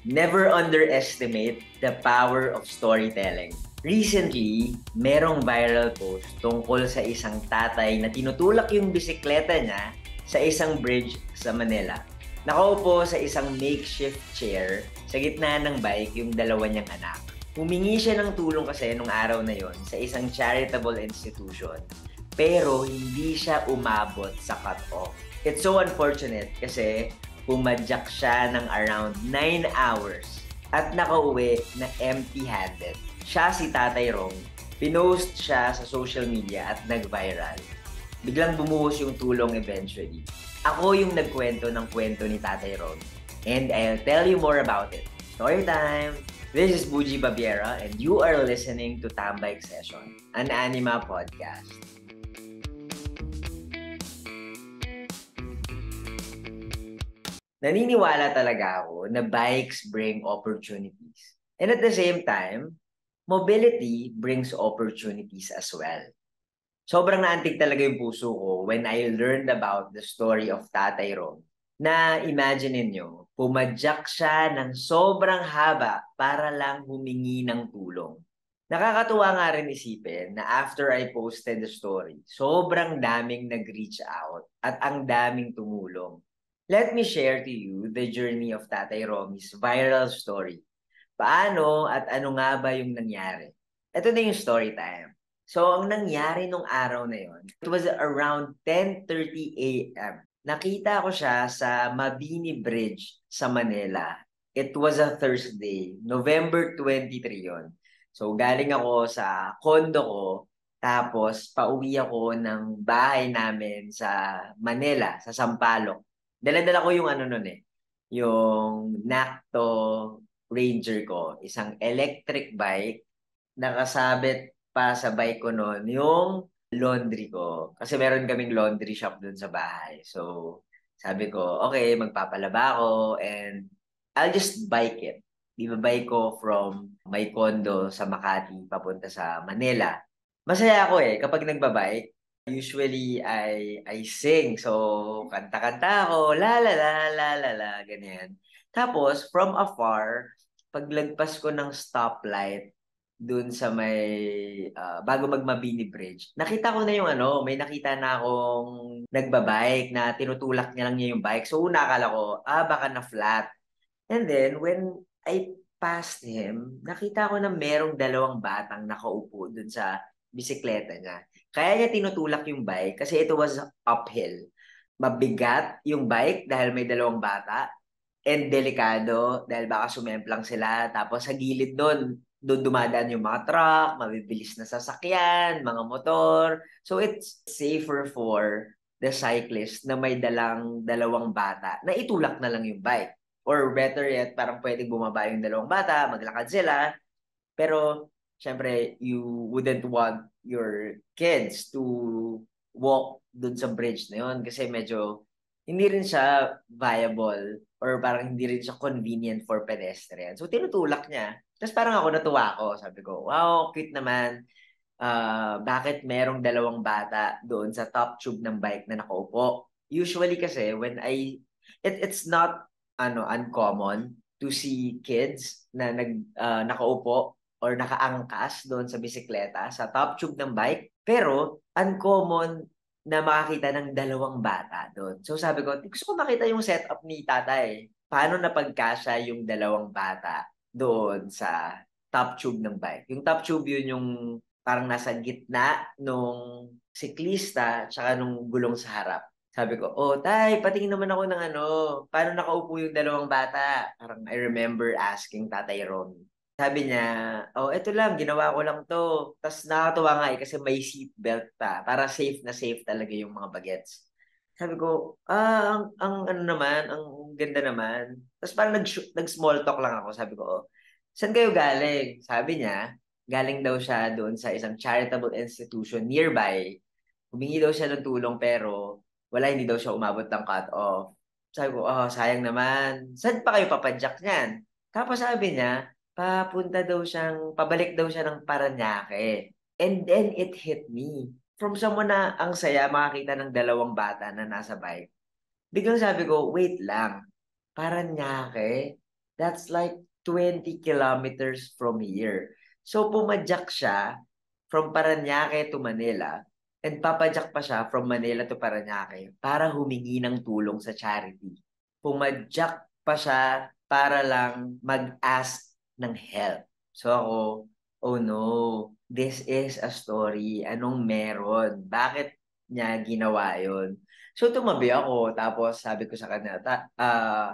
Never underestimate the power of storytelling. Recently, merong viral post tungkol sa isang tatay na tinutulak yung bisikleta niya sa isang bridge sa Manila. Nakaupo sa isang makeshift chair sa gitna ng bike yung dalawa niyang anak. Humingi siya ng tulong kasi nung araw na yon sa isang charitable institution, pero hindi siya umabot sa cut-off. It's so unfortunate kasi pumadyak siya ng around 9 hours at nakauwi na empty-handed. Siya si Tatay Rong. Pinost siya sa social media at nag-viral. Biglang bumuhos yung tulong eventually. Ako yung nagkwento ng kwento ni Tatay Rong. And I'll tell you more about it. Story time! This is Buji Babiera and you are listening to Tambike Session, an anima podcast. Naniniwala talaga ako na bikes bring opportunities. And at the same time, mobility brings opportunities as well. Sobrang naantig talaga yung puso ko when I learned about the story of Tatay Rom. Na imagine niyo, pumadyak siya ng sobrang haba para lang humingi ng tulong. Nakakatuwa nga rin isipin na after I posted the story, sobrang daming nag-reach out at ang daming tumulong. Let me share to you the journey of Tatay Romy's viral story. Paano at ano nga ba yung nangyari? Ito na yung story time. So, ang nangyari nung araw na yon, it was around 10:30 a.m. Nakita ko siya sa Mabini Bridge sa Manila. It was a Thursday, November 23 yon. So, galing ako sa condo ko, tapos pauwi ako ng bahay namin sa Manila, sa Sampaloc. Dala-dala ko yung ano nun yung Nacto Ranger ko, isang electric bike, nakasabit pa sa bike ko noon yung laundry ko. Kasi meron kaming laundry shop dun sa bahay. So, sabi ko, okay, magpapalaba ako and I'll just bike it. Ibabike ko from my condo sa Makati papunta sa Manila. Masaya ako kapag nagbabike. Usually, I sing. So, kanta-kanta ako, la la la la la la, ganyan. Tapos, from afar, paglagpas ko ng stoplight dun sa may, bago magmabini Bridge, nakita ko na yung may nakita na akong nagbabike na tinutulak niya lang niya yung bike. So, una akala ko, baka na flat. And then, when I passed him, nakita ko na merong dalawang batang nakaupo dun sa bisikleta niya. Kaya niya tinutulak yung bike kasi ito was uphill. Mabigat yung bike dahil may dalawang bata and delikado dahil baka sumemplang sila. Tapos sa gilid doon dumadaan yung mga truck, mabibilis na sasakyan, mga motor. So it's safer for the cyclist na may dalang dalawang bata na itulak na lang yung bike. Or better yet, parang pwedeng bumaba yung dalawang bata, maglakad sila. Pero syempre, you wouldn't want your kids to walk dun sa bridge na yun kasi medyo hindi rin siya viable or parang hindi rin siya convenient for pedestrians. So, tinutulak niya. Tapos parang ako natuwa ako. Sabi ko, wow, cute naman. Bakit merong dalawang bata doon sa top tube ng bike na nakaupo? Usually kasi it's not uncommon to see kids na nakaupo or nakaangkas doon sa bisikleta, sa top tube ng bike. Pero, uncommon na makakita ng dalawang bata doon. So sabi ko, gusto ko makita yung setup ni tatay. Paano napagkasya yung dalawang bata doon sa top tube ng bike? Yung top tube yun yung parang nasa gitna nung siklista tsaka nung gulong sa harap. Sabi ko, tay, patingin naman ako ng paano nakaupo yung dalawang bata? Parang I remember asking Tatay Ron. Sabi niya, eto lang, ginawa ko lang to. Tapos nakakatuwa nga kasi may seatbelt pa. Para safe na safe talaga yung mga bagets. Sabi ko, ang ano naman, ang ganda naman. Tapos parang nag-small talk lang ako. Sabi ko, saan kayo galing? Sabi niya, galing daw siya doon sa isang charitable institution nearby. Humingi daw siya ng tulong pero hindi daw siya umabot ng cut-off. Sabi ko, sayang naman. Saan pa kayo papadyak niyan? Tapos sabi niya, pabalik daw siya ng Paranaque. And then it hit me. From someone na ang saya makakita ng dalawang bata na nasa bike. Biglang sabi ko, wait lang, Paranaque? That's like 20 kilometers from here. So pumadyak siya from Paranaque to Manila and papadyak pa siya from Manila to Paranaque para humingi ng tulong sa charity. Pumadyak pa siya para lang mag-ask ng help. So ako, oh no, this is a story. Anong meron? Bakit niya ginawa yon? So tumabi ako, tapos sabi ko sa kanya,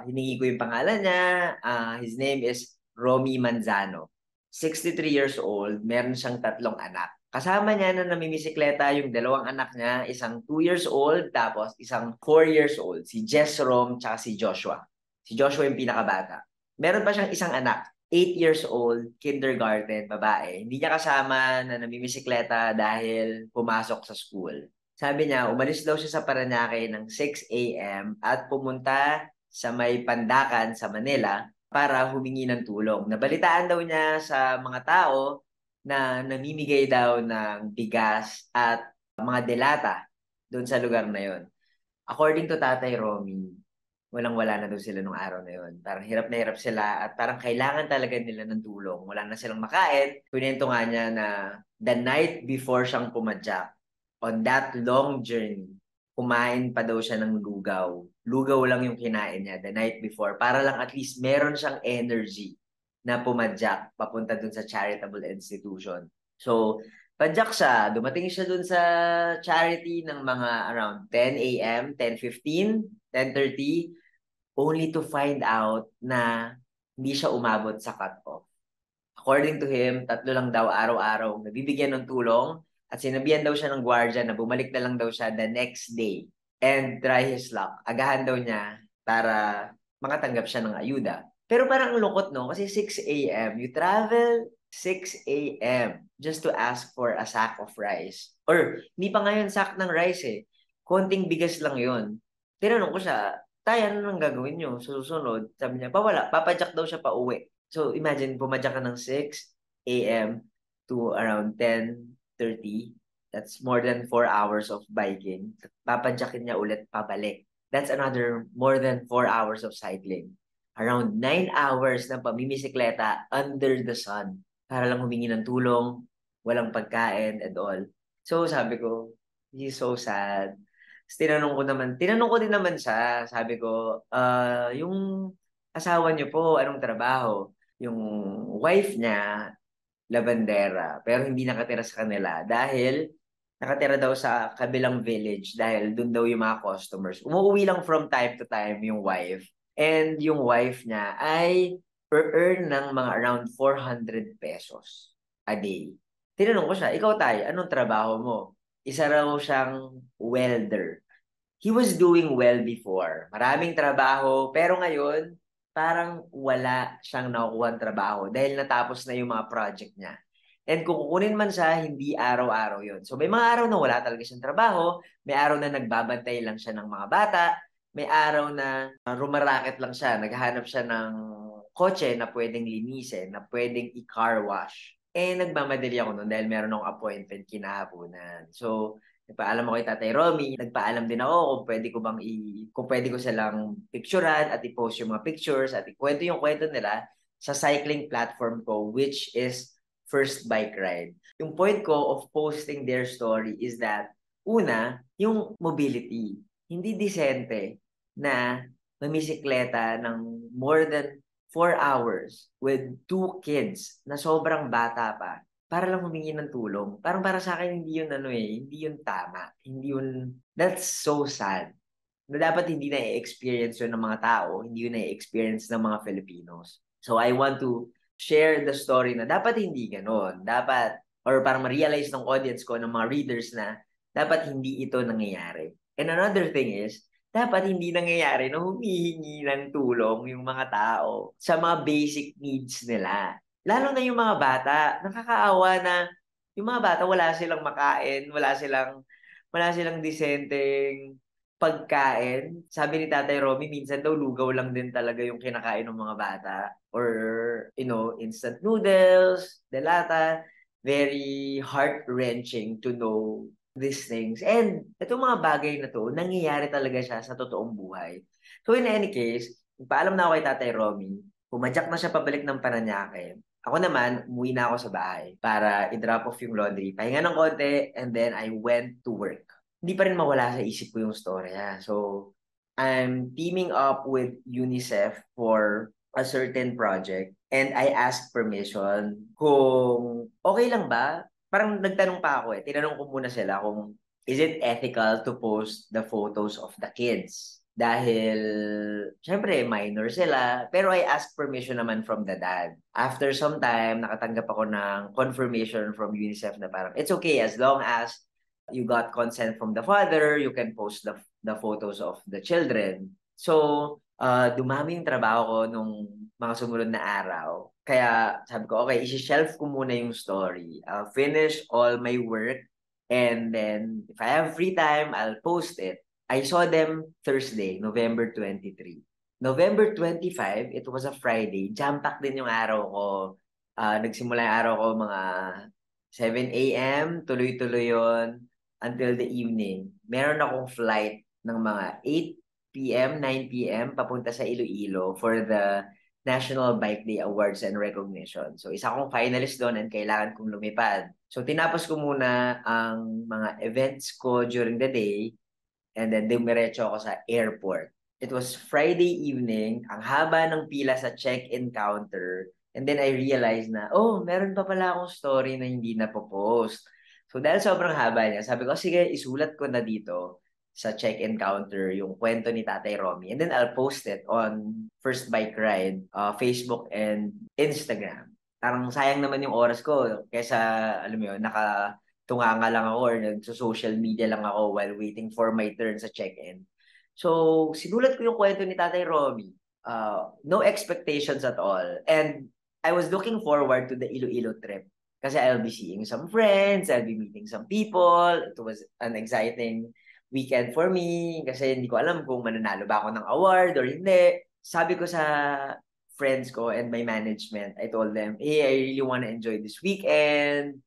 hiningi ko yung pangalan niya, his name is Romy Manzano. 63 years old, meron siyang 3 anak. Kasama niya na namimisikleta yung 2 anak niya, isang 2 years old, tapos isang 4 years old, si Jess Rom, tsaka si Joshua. Si Joshua yung pinakabata. Meron pa siyang isang anak, 8 years old, kindergarten, babae. Hindi niya kasama na namimisikleta dahil pumasok sa school. Sabi niya, umalis daw siya sa Paranaque ng 6 a.m. at pumunta sa may Pandakan sa Manila para humingi ng tulong. Nabalitaan daw niya sa mga tao na namimigay daw ng bigas at mga delata doon sa lugar na yon. According to Tatay Romy, walang-wala na daw sila nung araw na yon. Parang hirap na hirap sila at parang kailangan talaga nila ng tulong. Wala na silang makain. Kunento nga niya na the night before siyang pumadyak, on that long journey, kumain pa daw siya ng lugaw. Lugaw lang yung kinain niya the night before para lang at least meron siyang energy na pumadyak papunta dun sa charitable institution. So, padyak siya. Dumating siya dun sa charity ng mga around 10 a.m., 10:15, 10:30, only to find out na hindi siya umabot sa cut-off. According to him, 3 lang daw araw-araw nabibigyan ng tulong at sinabihan daw siya ng gwardiya na bumalik na lang daw siya the next day and try his luck. Agahan daw niya para makatanggap siya ng ayuda. Pero parang ang lungkot, no? Kasi 6 a.m. You travel 6 a.m. just to ask for a sack of rice. Or, hindi pa ngayon sack ng rice eh. Konting bigas lang yon. Tinanong ko siya, Tay, ano nang gagawin nyo? Susunod, sabi niya, wala. Papadyak daw siya pa uwi. So imagine, pumadyak ka ng 6 a.m. to around 10:30. That's more than 4 hours of biking. Papadyakin niya ulit pabalik. That's another more than 4 hours of cycling. Around 9 hours ng pamimisikleta under the sun para lang humingi ng tulong, walang pagkain and all. So sabi ko, he's so sad. Tinanong ko din naman siya, sabi ko, yung asawa niyo po, anong trabaho? Yung wife niya, labandera, pero hindi nakatira sa kanila dahil nakatira daw sa kabilang village dahil doon daw yung mga customers. Umuwi lang from time to time yung wife. And yung wife niya ay per-earn ng mga around 400 pesos a day. Tinanong ko siya, ikaw Tay, anong trabaho mo? Isa raw siyang welder. He was doing well before. Maraming trabaho, pero ngayon, parang wala siyang nakukuha trabaho dahil natapos na yung mga project niya. And kung kukunin man siya, hindi araw-araw yon. So may mga araw na wala talaga siyang trabaho, may araw na nagbabantay lang siya ng mga bata, may araw na rumaraket lang siya, naghahanap siya ng kotse na pwedeng linisin, na pwedeng i-car wash. Eh, nagmamadali ako noon dahil meron akong appointment kinahaponan. So, nagpaalam ako kay Tatay Romy, nagpaalam din ako kung pwede ko silang picturean at i-post yung mga pictures at ikwento yung kwento nila sa cycling platform ko, which is First Bike Ride. Yung point ko of posting their story is that, una, yung mobility. Hindi disente na mamisikleta ng more than 4 hours with 2 kids na sobrang bata pa para lang humingi ng tulong. Parang para sa akin, hindi yun hindi yun tama. Hindi yun, that's so sad. Na dapat hindi na i-experience yun ng mga tao, hindi yun na i-experience ng mga Filipinos. So I want to share the story na dapat hindi ganon. Dapat, or parang ma-realize ng audience ko, ng mga readers na dapat hindi ito nangyayari. And another thing is, dapat hindi nangyayari na humihingi ng tulong yung mga tao sa mga basic needs nila. Lalo na yung mga bata, nakakaawa na yung mga bata wala silang makain, wala silang disenteng pagkain. Sabi ni Tatay Romy, minsan daw lugaw lang din talaga yung kinakain ng mga bata. Or, instant noodles, delata. Very heart-wrenching to know these things. And itong mga bagay na to, nangyayari talaga siya sa totoong buhay. So in any case, paalam na ako kay Tatay Romy, pumadyak na siya pabalik ng Paranaque. Ako naman, umuwi na ako sa bahay para i-drop off yung laundry. Pahinga ng konti, and then I went to work. Hindi pa rin mawala sa isip ko yung storya. So, I'm teaming up with UNICEF for a certain project, and I asked permission kung okay lang ba. Parang nagtanong pa ako tinanong ko muna sila kung is it ethical to post the photos of the kids? Dahil, syempre, minor sila. Pero I asked permission naman from the dad. After some time, nakatanggap ako ng confirmation from UNICEF na parang, it's okay as long as you got consent from the father, you can post the photos of the children. So, dumami yung trabaho ko nung mga sumunod na araw. Kaya sabi ko, okay, isi-shelf ko muna yung story. I'll finish all my work, and then if I have free time, I'll post it. I saw them Thursday, November 23. November 25, it was a Friday. Jam-pack din yung araw ko. Nagsimula yung araw ko mga 7 a.m. Tuloy-tuloy yon until the evening. Meron akong flight ng mga 8 p.m., 9 p.m. papunta sa Iloilo for the National Bike Day Awards and Recognition. So, isa akong finalist doon and kailangan kong lumipad. So, tinapos ko muna ang mga events ko during the day, and then dumiretso ako sa airport. It was Friday evening, ang haba ng pila sa check-in counter, and then I realized na, oh, meron pa pala akong story na hindi napopost. So dahil sobrang haba niya, sabi ko, sige, isulat ko na dito sa check-in counter yung kwento ni Tatay Romy. And then I'll post it on First Bike Ride, Facebook and Instagram. Parang sayang naman yung oras ko kaysa, alam mo yun, tunganga lang ako or nagso-social media lang ako while waiting for my turn sa check-in. So, sinulat ko yung kwento ni Tatay Romy. No expectations at all. And I was looking forward to the Iloilo trip kasi I'll be seeing some friends, I'll be meeting some people. It was an exciting weekend for me kasi hindi ko alam kung mananalo ba ako ng award or hindi. Sabi ko sa friends ko and my management, I told them, hey, I really want to enjoy this weekend.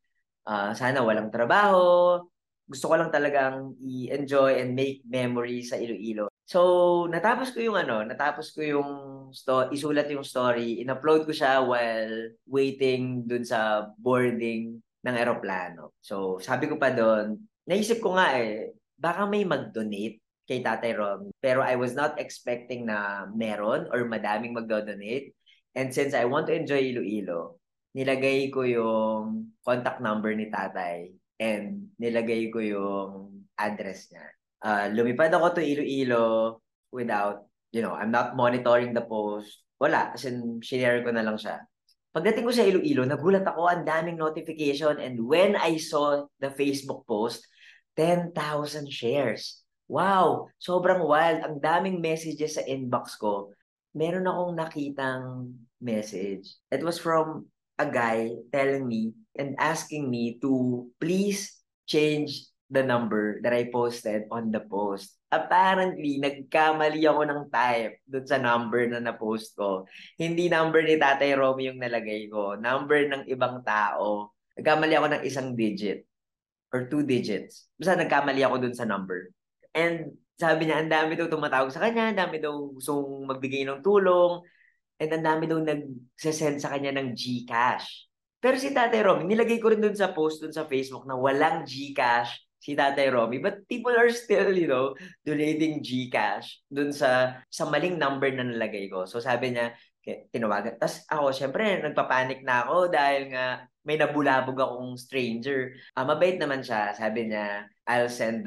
Sana walang trabaho. Gusto ko lang talagang i-enjoy and make memories sa Iloilo. So, natapos ko yung isulat yung story, in-upload ko siya while waiting dun sa boarding ng eroplano. So, sabi ko pa doon, naisip ko nga baka may mag-donate kay Tatay Romy. Pero I was not expecting na meron or madaming mag-donate. And since I want to enjoy Iloilo, nilagay ko yung contact number ni Tatay and nilagay ko yung address niya. Lumipad ako to Iloilo without, I'm not monitoring the post. Wala, as in, share ko na lang siya. Pagdating ko sa Iloilo, nagulat ako, ang daming notification, and when I saw the Facebook post, 10,000 shares. Wow, sobrang wild. Ang daming messages sa inbox ko. Meron akong nakitang message. It was from a guy telling me and asking me to please change the number that I posted on the post. Apparently, nagkamali ako ng type dun sa number na na-post ko. Hindi number ni Tatay Romy yung nalagay ko. Number ng ibang tao. Nagkamali ako ng isang digit or 2 digits. Basta nagkamali ako dun sa number. And sabi niya, ang dami daw tumatawag sa kanya, ang dami daw gustong magbigay ng tulong, and ang dami daw nagsasend sa kanya ng GCash. Pero si Tatay Romy, nilagay ko rin dun sa post dun sa Facebook na walang GCash si Tatay Romy. But people are still, donating GCash dun sa maling number na nalagay ko. So sabi niya, tinawagan. Tapos ako, syempre, nagpapanik na ako dahil nga may nabulabog akong stranger. Mabait naman siya. Sabi niya, I'll send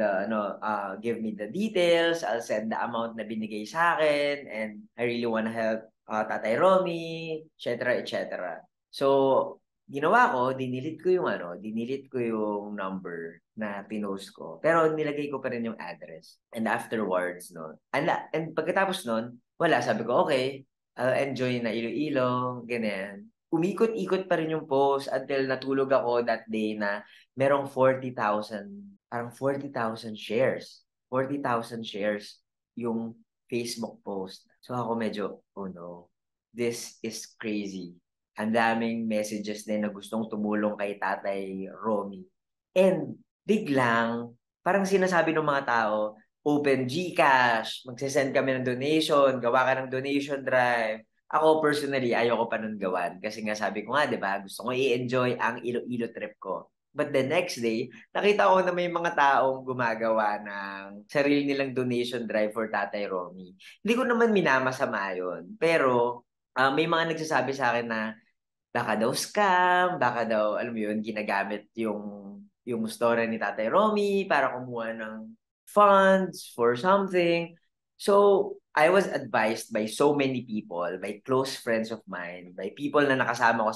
give me the details, I'll send the amount na binigay sa akin, and I really wanna help Tatay Romy, etc. etc. So, ginawa ko, dinilit ko yung number na pinost ko. Pero nilagay ko pa rin yung address. And afterwards, and pagkatapos wala, sabi ko, okay, I'll enjoy na Iloilo, ganyan. Umikot-ikot pa rin yung post until natulog ako that day na merong 40,000, parang 40,000 shares. 40,000 shares yung Facebook post. So ako medyo, oh no, this is crazy. Ang daming messages din na gustong tumulong kay Tatay Romy. And biglang, parang sinasabi ng mga tao, open GCash, magsisend kami ng donation, gawa ka ng donation drive. Ako personally, ayoko pa nun gawan. Kasi nga sabi ko nga, di ba, gusto ko i-enjoy ang Iloilo trip ko. But the next day, nakita ko na may mga taong gumagawa ng sarili nilang donation drive for Tatay Romy. Hindi ko naman minamasama yun. Pero may mga nagsasabi sa akin na baka daw scam, baka daw, alam mo yun, ginagamit yung story ni Tatay Romy para kumuha ng funds for something. So, I was advised by so many people, by close friends of mine, by people na nakasama ko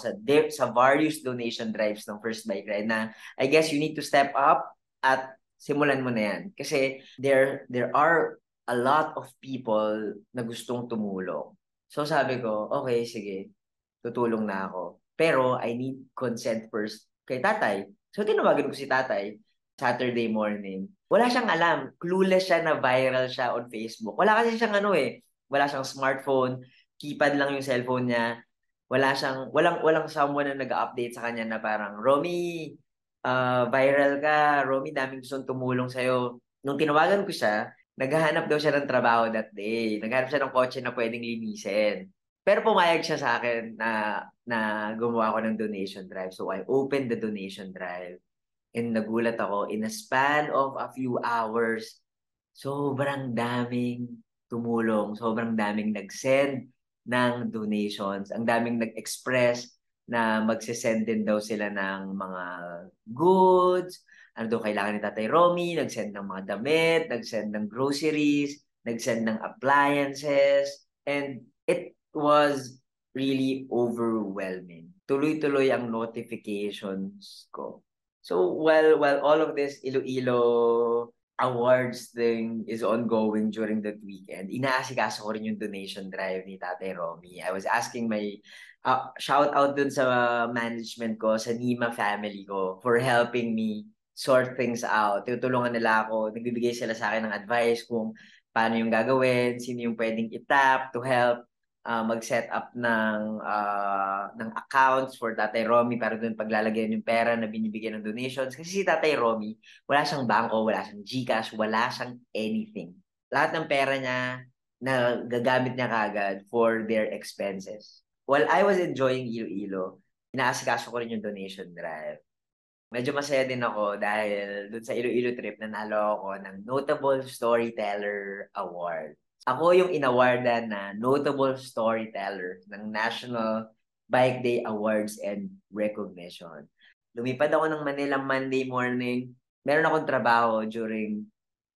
sa various donation drives ng First Bike Ride na I guess you need to step up at simulan mo na yan. Kasi there are a lot of people na gustong tumulong. So sabi ko, okay, sige, tutulong na ako. Pero I need consent first kay tatay. So tinawagan ko si tatay Saturday morning. Wala siyang alam. Clueless siya na viral siya on Facebook. Wala kasi siyang wala siyang smartphone, keypad lang yung cellphone niya. Walang someone na nag-update sa kanya na parang, Romy, viral ka. Romy, daming gustong tumulong sa'yo. Nung tinawagan ko siya, naghahanap daw siya ng trabaho that day. Naghahanap siya ng kotse na pwedeng linisin. Pero pumayag siya sa akin na gumawa ako ng donation drive. So I opened the donation drive and nagulat ako in a span of a few hours. Sobrang daming tumulong. Sobrang daming nag-send ng donations. Ang daming nag-express na magsisend din daw sila ng mga goods. Ano daw kailangan ni Tatay Romy. Nag-send ng mga damit, nag-send ng groceries, nag-send ng appliances. And it was really overwhelming. Tuloy-tuloy ang notifications ko. So while all of this Iloilo awards thing is ongoing during that weekend, inaasikaso ko rin yung donation drive ni Tatay Romy. I was asking my shout out dun sa management ko, sa Nima family ko for helping me sort things out. Tutulungan nila ako, nagbibigay sila sa akin ng advice kung paano yung gagawin, sino yung pwedeng itap to help mag-set up ng accounts for Tatay Romy para doon paglalagyan yung pera na binibigyan ng donations. Kasi si Tatay Romy, wala siyang bangko, wala siyang GCash, wala siyang anything. Lahat ng pera niya na gagamit niya kagad for their expenses. While I was enjoying Iloilo, inaasikaso ko rin yung donation drive. Medyo masaya din ako dahil doon sa Iloilo trip nanalo ako ng Notable Storyteller Award. Ako yung inawardan na Notable Storyteller ng National Bike Day Awards and Recognition. Lumipad ako ng Manila Monday morning. Meron akong trabaho during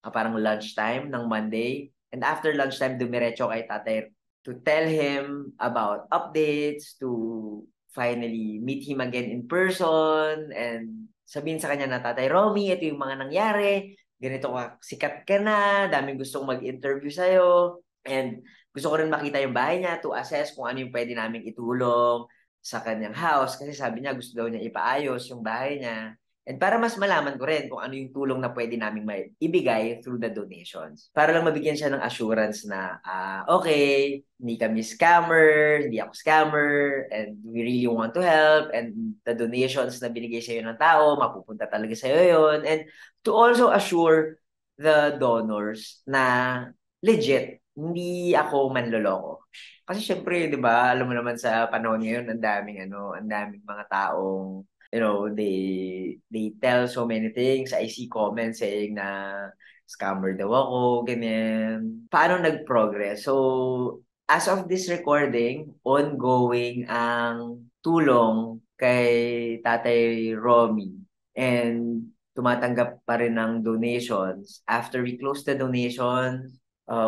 parang lunchtime ng Monday. And after lunchtime, dumiretso kay tatay to tell him about updates, to finally meet him again in person, and sabihin sa kanya na, Tatay Romy, ito yung mga nangyari, ganito ka, sikat ka na, daming gustong mag-interview sa'yo, and gusto ko rin makita yung bahay niya to assess kung ano yung pwede naming itulong sa kanyang house, kasi sabi niya gusto daw niya ipaayos yung bahay niya. And para mas malaman ko rin kung ano yung tulong na pwede namin may ibigay through the donations. Para lang mabigyan siya ng assurance na, okay, hindi kami scammer, hindi ako scammer, and we really want to help, and the donations na binigay sa'yo ng tao, mapupunta talaga sa'yo yon. And to also assure the donors na legit, hindi ako manloloko. Kasi syempre, 'di ba, alam mo naman sa panahon ngayon, ang daming mga taong they tell so many things. I see comments saying na scammer daw ako, ganyan. Paano nag-progress? So, as of this recording, ongoing ang tulong kay Tatay Romy. And tumatanggap pa rin ng donations. After we close the donations,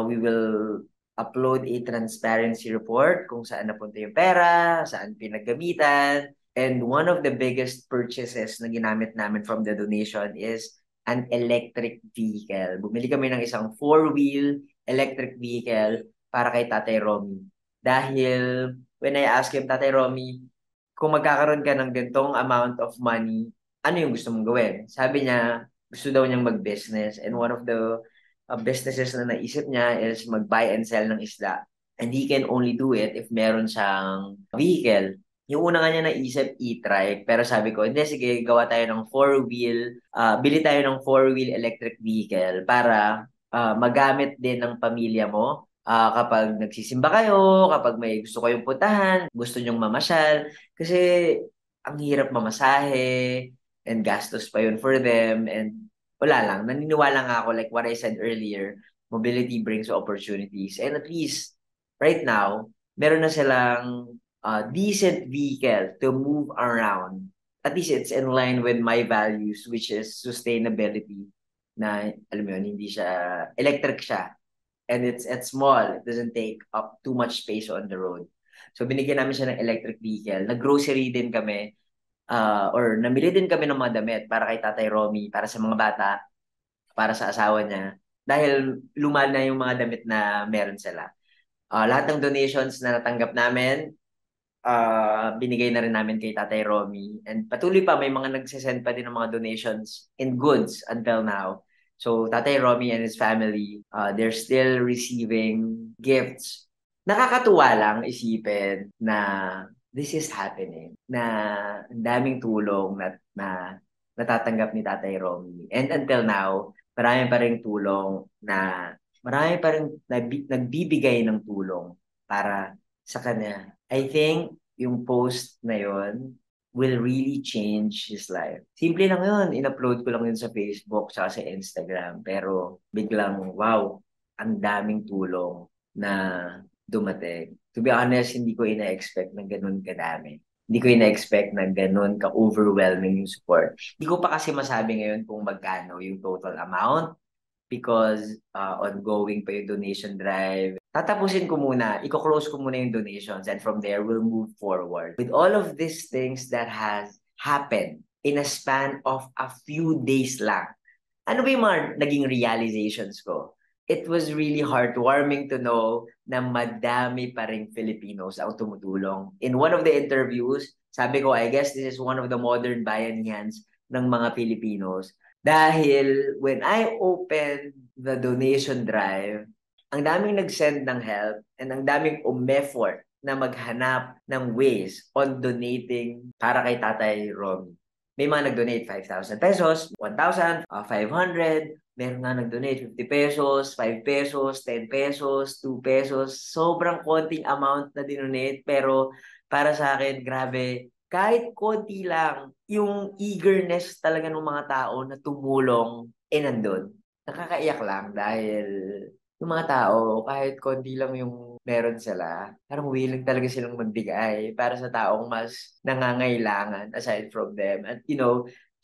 we will upload a transparency report kung saan napunta yung pera, saan pinaggamitan. And one of the biggest purchases na ginamit namin from the donation is an electric vehicle. Bumili kami ng isang four-wheel electric vehicle para kay Tatay Romy. Dahil when I asked him, Tatay Romy, kung magkakaroon ka ng gantong amount of money, ano yung gusto mong gawin? Sabi niya, gusto daw niyang mag-business. And one of the businesses na naisip niya is mag-buy and sell ng isda. And he can only do it if meron siyang vehicle. Yung una nga niya naisip, e-trike. Pero sabi ko, hindi, sige, gawa tayo ng bili tayo ng four-wheel electric vehicle para magamit din ng pamilya mo. Kapag nagsisimba kayo, kapag may gusto kayong puntahan, gusto nyong mamasyal. Kasi ang hirap mamasahe and gastos pa yun for them. And wala lang, naniniwala nga ako, like what I said earlier, mobility brings opportunities. And at least, right now, meron na silang decent vehicle to move around. At least it's in line with my values, which is sustainability. Na, alam mo yun, hindi siya, electric siya. And it's small. It doesn't take up too much space on the road. So, binigyan namin siya ng electric vehicle. Nag-grocery din kami, or namili din kami ng mga damit para kay Tatay Romy, para sa mga bata, para sa asawa niya. Dahil lumal na yung mga damit na meron sila. Lahat ng donations na natanggap namin, binigay na rin namin kay Tatay Romy. And patuloy pa, may mga nagsisend pa din ng mga donations in goods until now. So, Tatay Romy and his family, they're still receiving gifts. Nakakatuwa lang isipin na this is happening, na ang daming tulong na natatanggap ni Tatay Romy. And until now, marami pa rin tulong na marami pa rin nagbibigay ng tulong para sa kanya. I think yung post na yon will really change his life. Simple lang yun. In-upload ko lang yun sa Facebook sa Instagram. Pero biglang, wow, ang daming tulong na dumating. To be honest, hindi ko ina-expect na ganun kadami. Hindi ko ina-expect na ganun ka-overwhelming yung support. Hindi ko pa kasi masabi ngayon kung magkano yung total amount because ongoing pa yung donation drive. Tatapusin ko muna, i-close ko muna yung donations and from there, we'll move forward. With all of these things that has happened in a span of a few days lang, ano ba yung mga naging realizations ko? It was really heartwarming to know na madami pa ring Filipinos ang tumutulong. In one of the interviews, sabi ko, I guess this is one of the modern bayanihan ng mga Filipinos. Dahil when I opened the donation drive, ang daming nag-send ng help and ang daming umeffort na maghanap ng ways on donating para kay Tatay Romy. May mga nag-donate 5,000 pesos, 1,000, 500, meron nga nag-donate 50 pesos, 5 pesos, 10 pesos, 2 pesos. Sobrang konting amount na dinonate pero para sa akin, grabe, kahit konti lang, yung eagerness talaga ng mga tao na tumulong, nandun. Nakakaiyak lang dahil yung mga tao, kahit konti lang yung meron sila, parang willing talaga silang magbigay para sa taong mas nangangailangan aside from them. And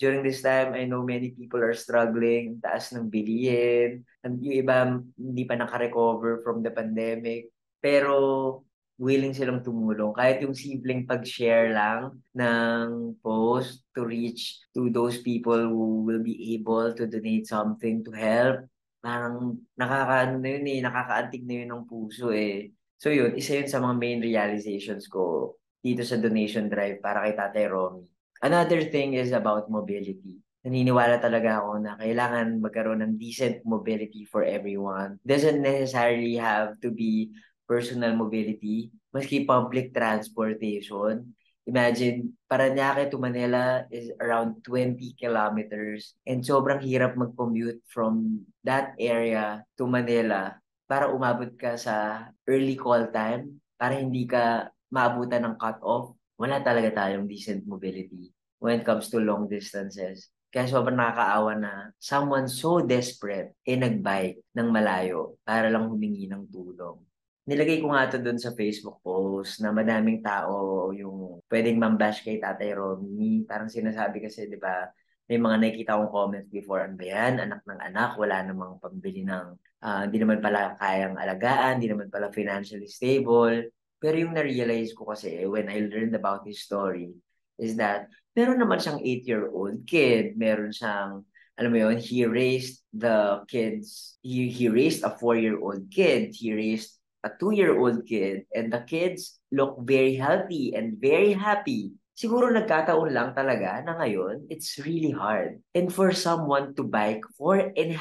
during this time, I know many people are struggling, taas ng bilihin, and yung iba hindi pa nakarecover from the pandemic. Pero willing silang tumulong. Kahit yung simpleng pag-share lang ng post to reach to those people who will be able to donate something to help. Parang nakakaano na yun nakakaantig na yun ng puso eh. So yun, isa yun sa mga main realizations ko dito sa donation drive para kay Tatay Romy. Another thing is about mobility. Naniniwala talaga ako na kailangan magkaroon ng decent mobility for everyone. Doesn't necessarily have to be personal mobility, maski public transportation. Imagine, Parañaque to Manila is around 20 kilometers and sobrang hirap mag-commute from that area to Manila para umabot ka sa early call time, para hindi ka maabutan ng cut-off. Wala talaga tayong decent mobility when it comes to long distances. Kaya sobrang nakakaawa na someone so desperate nagbike ng malayo para lang humingi ng tulong. Nilagay ko nga to doon sa Facebook post na madaming tao yung pwedeng mambash kay Tatay Romy. Parang sinasabi kasi, di ba, may mga nakikita akong comments before, ano ba yan? Anak ng anak, wala namang pambili ng, hindi naman pala kayang alagaan, hindi naman pala financially stable. Pero yung na-realize ko kasi when I learned about his story is that meron naman siyang 8-year-old kid, meron siyang alam mo yun, he raised the kids, he raised a 4-year-old kid, he raised a 2-year-old kid, and the kids look very healthy and very happy. Siguro nagkataon lang talaga na ngayon, it's really hard. And for someone to bike 4.5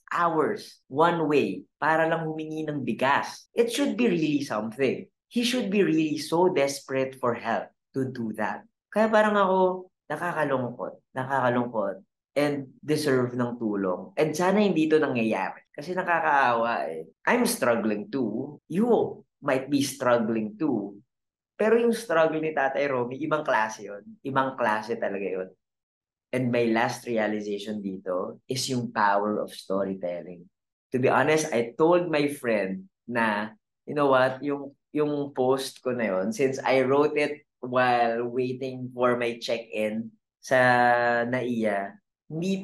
hours one way para lang humingi ng bigas, it should be really something. He should be really so desperate for help. to do that. Kaya parang ako, nakakalungkot, and deserve ng tulong. And sana hindi to nangyayari. Kasi nakakaawa eh. I'm struggling too. You might be struggling too. Pero yung struggle ni Tatay Romy, ibang klase yun. Ibang klase talaga yun. And my last realization dito is yung power of storytelling. To be honest, I told my friend na, you know what, yung post ko na yun, since I wrote it while waiting for my check-in sa NAIA, sabi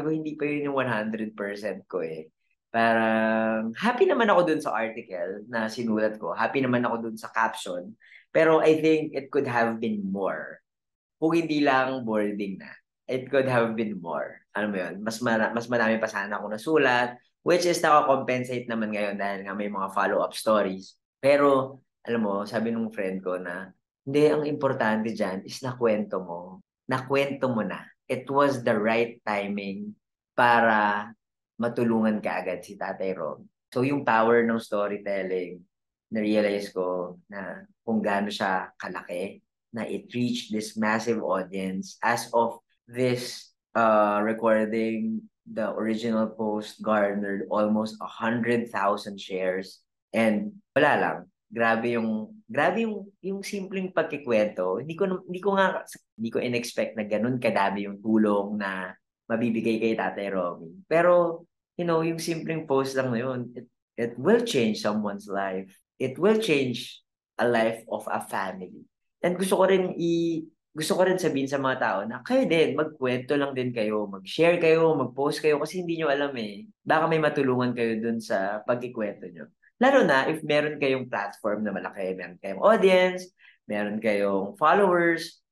ko, hindi pa yun yung 100% ko eh. Parang, happy naman ako dun sa article na sinulat ko. Happy naman ako dun sa caption. Pero I think it could have been more. Kung hindi lang boarding na, it could have been more. Alam mo yun? Mas marami pa sana ako nasulat, which is nakakompensate naman ngayon dahil nga may mga follow-up stories. Pero, alam mo, sabi nung friend ko na, hindi, ang importante dyan is nakwento mo. Nakwento mo na. It was the right timing para matulungan ka agad si Tatay Rom. So, yung power ng storytelling, na-realize ko na kung gaano siya kalaki, na it reached this massive audience. As of this recording, the original post garnered almost 100,000 shares. And wala lang, grabe yung simpleng pagkikwento. Hindi ko in-expect na ganun kadami yung tulong na mabibigay kay Tatay Romy. Pero, yung simpleng post lang na yun, it will change someone's life. It will change a life of a family. And gusto ko rin sabihin sa mga tao na kayo din, magkwento lang din kayo, mag-share kayo, mag-post kayo kasi hindi nyo alam eh. Baka may matulungan kayo dun sa pagkikwento nyo. Lalo na if meron kayong platform na malaki, meron kayong audience, meron kayong followers,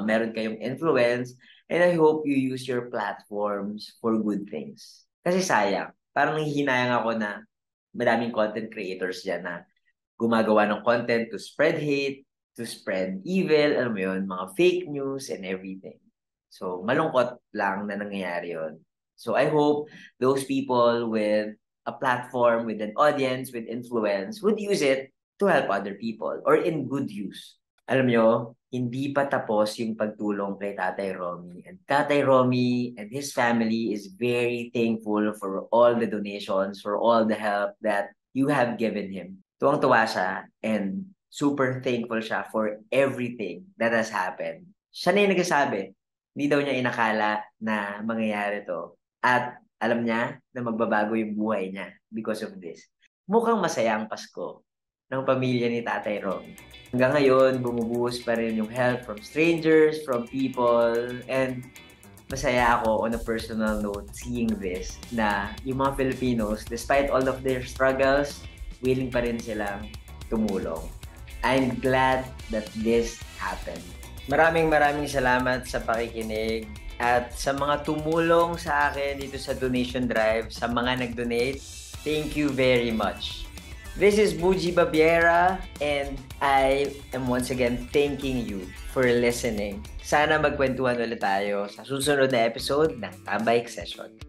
meron kayong influence, and I hope you use your platforms for good things. Kasi sayang, parang hihinayang ako na madaming content creators dyan na gumagawa ng content to spread hate, to spread evil, alam mo yun, mga fake news and everything. So, malungkot lang na nangyayari yun. So, I hope those people with a platform, with an audience, with influence, would use it to help other people or in good use. Alam nyo, hindi pa tapos yung pagtulong kay Tatay Romy. And Tatay Romy and his family is very thankful for all the donations, for all the help that you have given him. Tuwang-tuwa siya and super thankful siya for everything that has happened. Siya na yung nagsasabi, hindi daw niya inakala na mangyayari to. At alam niya na magbabago yung buhay niya because of this. Mukhang masaya ang Pasko ng pamilya ni Tatay Romy. Hanggang ngayon, bumubuhos pa rin yung help from strangers, from people, and masaya ako on a personal note seeing this na yung mga Filipinos, despite all of their struggles, willing pa rin silang tumulong. I'm glad that this happened. Maraming salamat sa pakikinig at sa mga tumulong sa akin dito sa donation drive, sa mga nag-donate. Thank you very much. This is Buji Babiera and I am once again thanking you for listening. Sana magkwentuhan ulit tayo sa susunod na episode ng Tambay Session.